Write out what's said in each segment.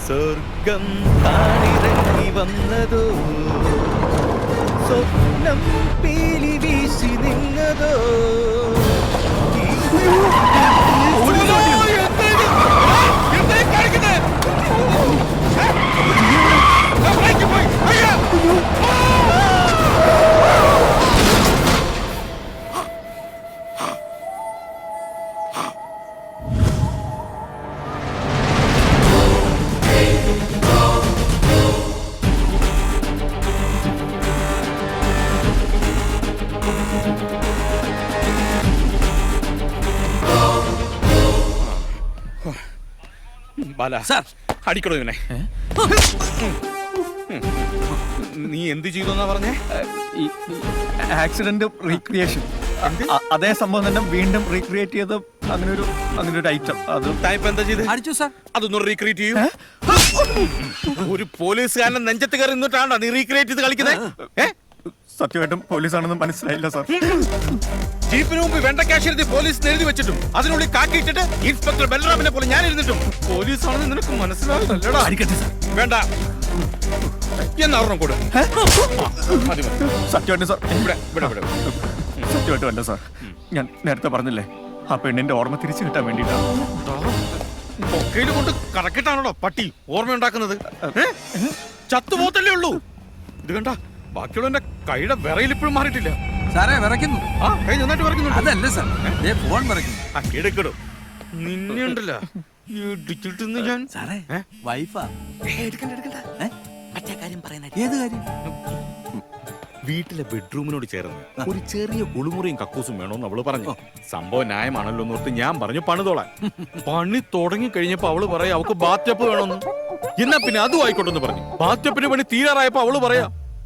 സ്വർഗം താണിറങ്ങി വന്നതോ, സ്വപ്നം പീലി വീശി നിന്നതോ. അടിക്കണോ ഇവനെ? നീ എന്ത് ചെയ്തു പറഞ്ഞേ? Accident recreation. അതേ സംഭവം തന്നെ വീണ്ടും റീക്രിയേറ്റ് ചെയ്ത് അങ്ങനെ ഒരു ഐറ്റം. അത് തായിപ്പ് എന്താ ചെയ്ത്? അടിച്ചു സാർ. അതൊന്നും റീക്രിയേറ്റ് ചെയ്യും. ഒരു പോലീസുകാരനെ നെഞ്ചത്ത് കയറി നിന്നിട്ടാണോ നീ റീക്രിയേറ്റ് ചെയ്ത് കളിക്കുന്നത്? സത്യമായിട്ടും പോലീസാണെന്ന് മനസ്സിലായില്ല സാർ. ജീപ്പിന് മുമ്പ് വെണ്ടക്കാശിരുത്തി പോലീസ് എഴുതി വെച്ചിട്ടും അതിനുള്ളിൽ കാക്കിയിട്ടിട്ട് ഇൻസ്പെക്ടർ ബലറാമിനെ പോലെ ഞാൻ ഇരുന്നിട്ടും പോലീസാണെന്ന് നിനക്ക് മനസ്സിലാവുന്നല്ലടാ. വേണ്ട എന്നാ ഒരെണ്ണം കൊടു. സത്യമായിട്ടും സാർ, സത്യമായിട്ടും അല്ല സാർ. ഞാൻ നേരത്തെ പറഞ്ഞില്ലേ, ആ പെണ്ണിന്റെ ഓർമ്മ തിരിച്ചു കിട്ടാൻ വേണ്ടിയിട്ടാണ്. പൊക്കയില് കൊണ്ട് കറക്കിട്ടാണല്ലോ പട്ടി ഓർമ്മയുണ്ടാക്കുന്നത്. ചത്തുപോത്തല്ലേ ഉള്ളൂ. ഇത് കണ്ട ബാക്കിയുള്ളവന്റെ കൈയുടെ വിറയിൽ ഇപ്പോഴും മാറിയിട്ടില്ല. സാറേ വിറയ്ക്കുന്നു. ആ കൈ നന്നായിട്ട് വിറയ്ക്കുന്നുണ്ട്. അതല്ല സാർ, ഫോൺ വിറയ്ക്കുന്നു. ആ കിടക്കിടും നിന്നെ ഉണ്ടല്ലോ ഇടിച്ചിട്ടെന്ന് ഞാൻ. സാറേ വൈഫാ. മറ്റേ കാര്യം പറയുന്ന ഏത് കാര്യം? വീട്ടിലെ ബെഡ്റൂമിനോട് ചേർന്ന് ഒരു ചെറിയ കുളിമുറിയും കക്കൂസും വേണോന്ന് അവള് പറഞ്ഞു. സംഭവം ന്യായമാണല്ലോ എന്നോർത്ത് ഞാൻ പറഞ്ഞു പണിതോളാൻ. പണി തുടങ്ങി കഴിഞ്ഞപ്പോ അവള് പറയാ അവക്ക് ബാത്ടപ്പ് വേണമെന്ന്. എന്നാ പിന്നെ അതും ആയിക്കോട്ടെന്ന് പറഞ്ഞു. ബാത്ടപ്പിന് പണി തീരാറായപ്പോ അവള് പറയാ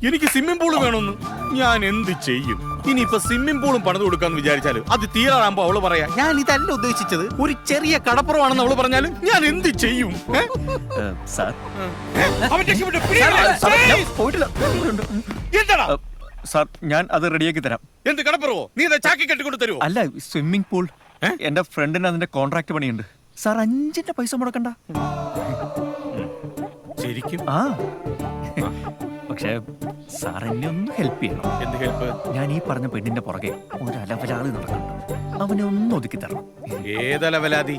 എനിക്ക് സ്വിമ്മിംഗ് പൂള് വേണമെന്ന്. ഞാൻ എന്ത് ചെയ്യും? ഇനിയിപ്പൊ സ്വിമ്മിംഗ് പൂളും പണിത് കൊടുക്കാന്ന് വിചാരിച്ചാല് അത് തീരാറാകുമ്പോ അവള് പറയാ ഞാൻ ഇതല്ല ഉദ്ദേശിച്ചത്, ഒരു ചെറിയ കടപ്പുറമാണെന്ന് അവള് പറഞ്ഞാല് ഞാൻ എന്ത് ചെയ്യും? സാർ ഞാൻ അത് റെഡിയാക്കി തരാം. എന്ത് കടപ്പുറവോ? നീ ചാക്കി കെട്ടിക്കൊണ്ട് തരുമോ? അല്ല, സ്വിമ്മിംഗ് പൂൾ. എന്റെ ഫ്രണ്ടിന് അതിന്റെ കോൺട്രാക്ട് പണിയുണ്ട് സാർ. 5 പൈസ മുടക്കണ്ട. ശരിക്കും? ആ പക്ഷേ സാർ എന്നെ ഒന്ന് ഹെൽപ്പ് ചെയ്യണം. എന്ത് ഹെൽപ്പ്? ഞാൻ ഈ പറഞ്ഞ പെണ്ണിന്റെ പുറകെ ഒരു അലവലാതി നടക്കുന്നുണ്ട്. അവനെ ഒന്ന് ഒതുക്കി തരണം. ഏതലവലാതി?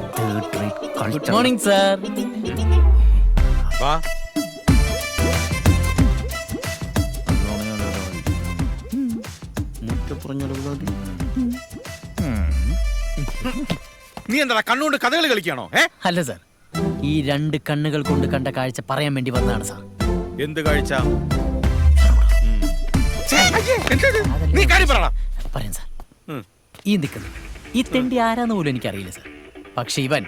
Good morning sir. നീ എന്താ കണ്ണുകൊണ്ട് കഥകളി കളിക്കാണോ? അല്ല സാർ, ഈ 2 കണ്ണുകൾ കൊണ്ട് കണ്ട കാഴ്ച പറയാൻ വേണ്ടി വന്നതാണ് സാർ. എന്ത് കാഴ്ച? നീ കാര്യം പറ. പറയാം സാർ. ഈ നിൽക്കുന്നത് ഈ തെണ്ടി ആരാന്ന് പോലും എനിക്കറിയില്ല സാർ. പക്ഷെ ഇവൻ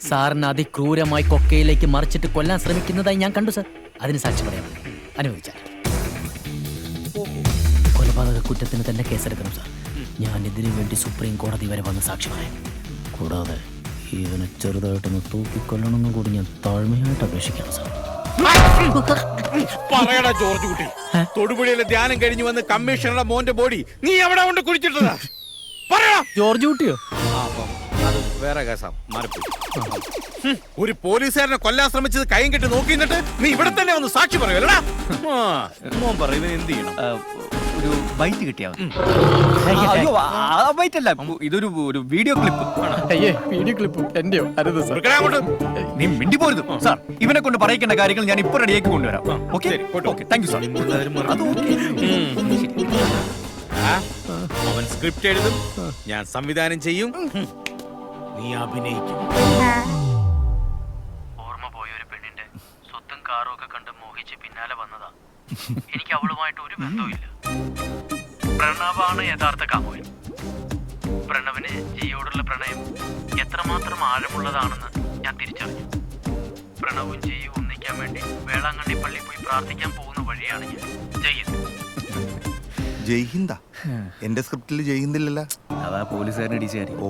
സാറിന് അതിക്രൂരമായി കൊക്കയിലേക്ക് മറിച്ചിട്ട് കൊല്ലാൻ ശ്രമിക്കുന്നതായി ഞാൻ കണ്ടു സാർ. അതിന് സാക്ഷി പറയാൻ അനുഭവിച്ചാൽ കൊലപാതക കുറ്റത്തിന് തന്നെ കേസെടുക്കണം സാർ. ഞാൻ ഇതിനു വേണ്ടി സുപ്രീം കോടതി വരെ വന്ന് സാക്ഷി പറയാം. കൂടാതെ ഇവനെ ചെറുതായിട്ടൊന്ന് തൂക്കിക്കൊല്ലണമെന്നും കൂടി ഞാൻ താഴ്മയായിട്ട് അപേക്ഷിക്കണം സാർ. പറയടാ ജോർജ് കുട്ടി, തൊടുപുഴയിലെ ധ്യാനം കഴിഞ്ഞു വന്ന് കമ്മീഷണറുടെ മോന്റെ ബോഡി നീ എവിടെ കൊണ്ട് കുഴിച്ചിട്ടതാ? പറയടാ. ജോർജ് കുട്ടിയോ? അത് വേറെ കേസാ. ഒരു പോലീസുകാരനെ കൊല്ലാൻ ശ്രമിച്ചത് കൈയും കെട്ടി നോക്കി നിന്നിട്ട് നീ ഇവിടെ തന്നെ വന്ന് സാക്ഷി പറയുമല്ലടാ. മോൻ പറയും എന്ത് ചെയ്യണം? ഒരു ബൈറ്റ് കിട്ടിയാ ബൈറ്റ് അല്ല, ഇതൊരു വീഡിയോ ക്ലിപ്പ്. വീഡിയോ ക്ലിപ്പ് എന്റെയോ? നീ മിണ്ടി പോരുത് സാർ. ഇവനെ കൊണ്ട് പറയിക്കേണ്ട കാര്യങ്ങൾ ഞാൻ ഇപ്പൊ റെഡിയാക്കി കൊണ്ടുവരാം. Thank you sir. അവൻ സ്ക്രിപ്റ്റ് എഴുതും, ഞാൻ സംവിധാനം ചെയ്യും, നീ അഭിനയിക്കും. ഓർമ്മ പോയ ഒരു പെണ്ണിന്റെ സ്വത്തും കാറും ഒക്കെ കണ്ട് മോഹിച്ച് പിന്നാലെ വന്നതാ. എനിക്ക് അവളുമായിട്ട് ഒരു ബന്ധവുമില്ല. പ്രണവാണ് യഥാർത്ഥ കാമുകൻ. പ്രണവിന് ജിയോടുള്ള പ്രണയം എത്രമാത്രം ആഴമുള്ളതാണെന്ന് ഞാൻ തിരിച്ചറിഞ്ഞു. പ്രണവും ജിയും ഒന്നിക്കാൻ വേണ്ടി വേളാങ്കണ്ണി പള്ളി പോയി പ്രാർത്ഥിക്കാൻ പോകുന്ന വഴിയാണ് ഞാൻ. ജയ്ഹിന്ദ്. ജയ്ഹിന്ദാ? എന്റെ സ്ക്രിപ്റ്റിൽ ജയ്ഹിന്ദില്ലല്ലോ. അതാ പോലീസുകാരൻ ഇടിച്ചാരി. ഓ,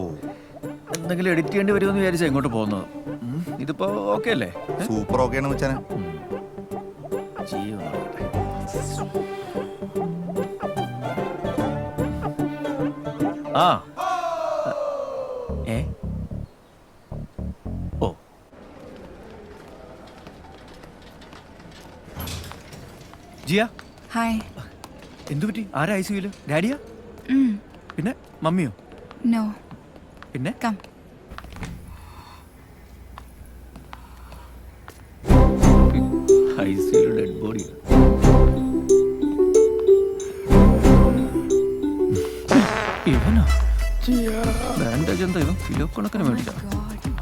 എന്തെങ്കിലും എഡിറ്റ് ചെയ്യേണ്ടി വരുമെന്ന് വിചാരിച്ചാ ഇങ്ങോട്ട് പോകുന്നത്. ഇതിപ്പോ ഓക്കെ അല്ലേ? സൂപ്പർ ഓക്കെ ആണ് വെച്ചാനെ. ആ ഓ ജിയ ഹായ്. എന്തു പറ്റി? ആരാ ICU-ല്? ഡാഡിയാ? പിന്നെ മമ്മിയോ? നോ. പിന്നെ കം. ICU dead body. ഇവനോ? ബാൻഡേജ് എന്താ ഇവൻ കിലോ കണക്കിന് മേടിച്ച?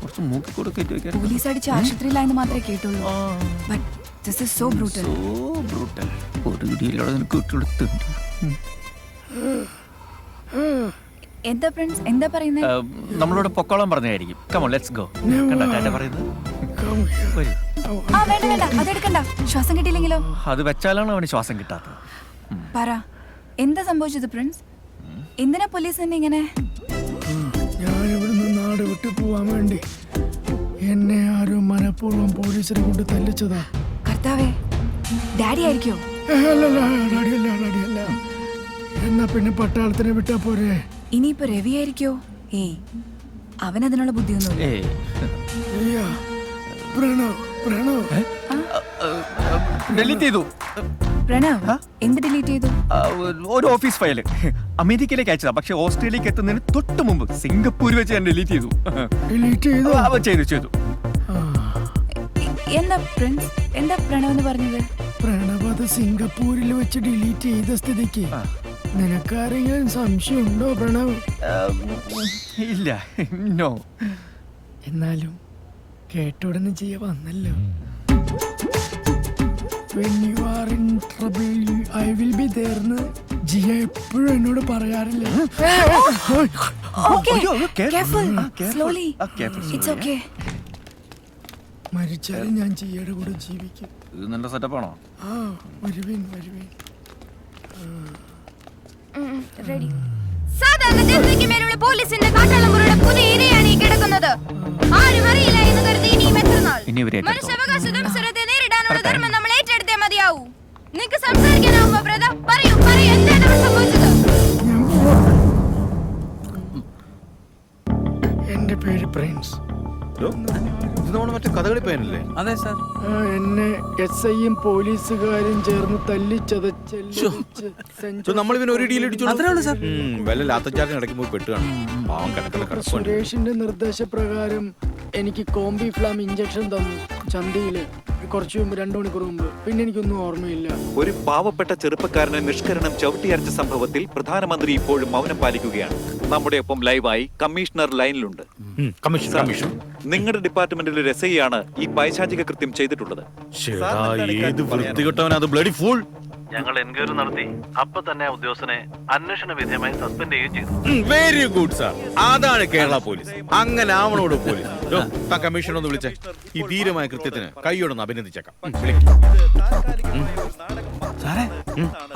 കുറച്ച് മൂക്കി കൂടെ കയറ്റി വെക്കാൻ. പോലീസ് അടിച്ച് ആശുപത്രിയിലായെന്ന് മാത്രമേ കേട്ടുള്ളൂ. But this is so brutal. ഒരു ഇടിയിലൂടെ നിനക്ക് വിട്ടുകൊടുത്തുണ്ട്. എന്താ ഫ്രണ്ട്സ്, എന്താ പറയുന്നത്? നമ്മളോട് പൊക്കോളാൻ പറഞ്ഞായിരിക്കും. Come on let's go. കണ്ടാ ടാറ്റ പറയുന്നത്? വരൂ. ആ വേണ്ട വേണ്ട, അതെടുക്കണ്ട. ശ്വാസം കിട്ടിയില്ലെങ്കിലോ? അത് വെച്ചാലാണ് അവന് ശ്വാസം കിട്ടാത്തത്. പറ, എന്താ സംഭവിച്ചത് പ്രിൻസ്? എന്തിനാ പോലീസ് തന്നെ ഇങ്ങനെ? ഞാനിവിടുന്ന് നാട് വിട്ടു പോവാൻ വേണ്ടി എന്നെ ആരും മനഃപൂർവ്വം പോലീസിനെ കൊണ്ട് തല്ലിച്ചതാ. കർത്താവേ, ഡാഡി ആയിരിക്കോ? അല്ലല്ല, ഡാഡിയല്ല. എന്നാ പിന്നെ പട്ടാളത്തിനെ വിട്ടാ പോരെ? ഇനിയിപ്പോ രവി ആയിരിക്കോ? ഏയ്, അവനതിനുള്ള ബുദ്ധിയൊന്നുമില്ല. ഇയ്യ, പ്രണവ് ഡിലീറ്റ് ചെയ്തു. പ്രണവ് എന്ത് ഡിലീറ്റ് ചെയ്തു? ഒരു ഓഫീസ് ഫയല് അമേരിക്കയിലേക്ക് അയച്ചതാ. പക്ഷെ ഓസ്ട്രേലിയക്ക് എത്തുന്നതിന് തൊട്ട് മുമ്പ് സിംഗപ്പൂർ വെച്ച് ഞാൻ ഡിലീറ്റ് ചെയ്തു. ചെയ്തു. എന്താ പ്രിൻസ്, എന്താ പ്രണവ് എന്ന് പറഞ്ഞത്? പ്രണവ് അത് സിംഗപ്പൂരിൽ വെച്ച് ഡിലീറ്റ് ചെയ്ത സ്ഥിതിക്ക് നിനക്കാരെങ്കിലും സംശയമുണ്ടോ പ്രണവ്? ഇല്ല, നോ. എന്നാലും കേട്ടോടനെ ചെയ്യ വന്നല്ലോ. When you are in trouble, I will be there എന്ന് ജിയ എപ്പോഴും എന്നോട് പറയാറില്ലേ? Okay, അയ്യോ, careful, careful. slowly. Careful, It's slowly. okay. മരിച്ചാലും ഞാൻ ജിയയുടെ കൂടെ ജീവിക്കും. ഇത് നല്ല സെറ്റപ്പാണോ? വരുവീൻ. സാധാരണ ജനതയ്ക്ക് മേലുള്ള പോലീസിന്റെ കാട്ടാളമുറയുടെ പുതിയ ഇരയാണ് ഈ കിടക്കുന്നത്. ആരും അറിയില്ല എന്ന് കരുതി ഇനിയും എത്രനാൾ? ഇനി ഇവരെ മനുഷ്യാവകാശ ദംസനത്തെ നേരിടാനുള്ള ധർമ്മം നമ്മൾ ഏറ്റെടുത്തേ മതിയാവൂ. നിനക്ക് സംസാരിക്കാനാവുമ്പോ ബ്രദർ പറയൂ, എന്താണ് ഇവിടെ സംഭവിച്ചത്? എന്റെ പേര് പ്രിൻസ്. ഇത് നമ്മുടെ മറ്റേ കഥകളി പയ്യനല്ലേ? അതെ സാർ. എന്നെ SIയും പോലീസുകാരും ചേർന്ന് നമ്മളിവന് ഒരു അത്രേ ഉള്ളൂ സാർ. വല്ല ലാത്തച്ചാറിന് ഇടയ്ക്ക് പോയി പെട്ടുകയാണ്. പാവം കിടക്കുന്ന കിടപ്പുണ്ട്. സുരേഷിന്റെ നിർദ്ദേശപ്രകാരം എനിക്ക് കോംബി ഫ്ലാം ഇഞ്ചക്ഷൻ തന്നു ചന്തിയില് കുറച്ചു മുമ്പ്, 2 മണിക്കൂർ മുമ്പ്. പിന്നെ എനിക്കൊന്നും ഓർമ്മയില്ല. ഒരു പാവപ്പെട്ട ചെറുപ്പക്കാരനെ നിഷ്കരണം ചവിട്ടിയരച്ച സംഭവത്തിൽ പ്രധാനമന്ത്രി ഇപ്പോഴും മൗനം പാലിക്കുകയാണ്. നമ്മുടെ ഒപ്പം ലൈവായി കമ്മീഷണർ ലൈനിലുണ്ട്. കമ്മീഷൻ നിങ്ങളുടെ ഡിപ്പാർട്ട്മെന്റിൽ ഒരു SI ആണ് ഈ പൈശാചിക കൃത്യം ചെയ്തിട്ടുള്ളത്. ഏത് വൃത്തികെട്ടവൻ അത്, ബ്ലഡി ഫൂൾ. ഞങ്ങൾ എൻക്വയറി നടത്തി അപ്പൊ തന്നെ ആ ഉദ്യോഗസ്ഥനെ അന്വേഷണ വിധേയമായി സസ്പെൻഡ് ചെയ്യുകയും ചെയ്തു. Very good sir. അതാണ് കേരള പോലീസ്. അങ്ങനെ ആവണോട് പോലീസ്. കമ്മീഷൻ ഒന്ന് വിളിച്ചേ. ഈ ധീരമായ കൃത്യത്തിന് കൈയോടൊന്ന് അഭിനന്ദിച്ചേക്കാം. സാറേ,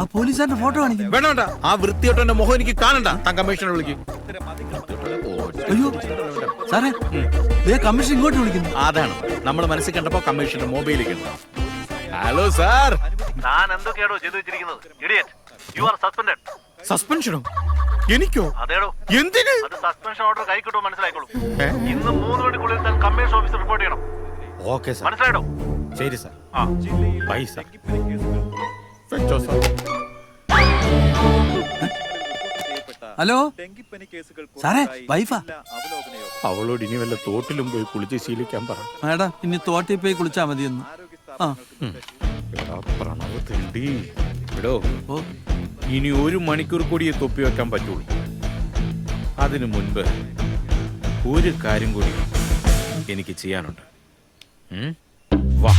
ആ പോലീസുകാരന്റെ ഫോട്ടോ കാണിക്കും. വേണ്ട, ആ വൃത്തികെട്ടവന്റെ മുഖം എനിക്ക് കാണണ്ട. കമ്മീഷനെ വിളിക്കും. അയ്യോ സാറേ, കമ്മീഷൻ ഇങ്ങോട്ട് വിളിക്കുന്നു. അതാണ് നമ്മൾ മനസ്സിൽ കണ്ടപ്പോ കമ്മീഷന്റെ മൊബൈലിൽ. Hello sir. താൻ എന്തൊക്കെയാണോ ചെയ്തു വെച്ചിരിക്കുന്നത്? Idiot, you are suspended. സസ്പെൻഷനോ? എനിക്കോ? അതേടോ. എന്തിന്? അത് സസ്പെൻഷൻ ഓർഡർ കൈ കിട്ടുമോ മനസ്സിലായിക്കോളൂ. ഇന്ന് 3 മണിക്കുള്ളിൽ താൻ കമ്മീഷൻ ഓഫീസിൽ റിപ്പോർട്ട് ചെയ്യണം. Okay sir. മനസ്സിലായിടോ? ശരി സാർ. Bye sir. ഹലോ സാറേ, വൈഫാ. അവളോട് ഇനി വല്ല തോട്ടിലും പോയി കുളിച്ച് ശീലിക്കാൻ പറ. മേഡം, ഇനി തോട്ടിൽ പോയി കുളിച്ചാ മതിയെന്ന്. പ്രണവ് തിണ്ടി വിടോ. ഇനി 1 മണിക്കൂർ കൂടി തൊപ്പി വെക്കാൻ പറ്റുള്ളൂ. അതിനു മുൻപ് ഒരു കാര്യം കൂടി എനിക്ക് ചെയ്യാനുണ്ട്. വാ.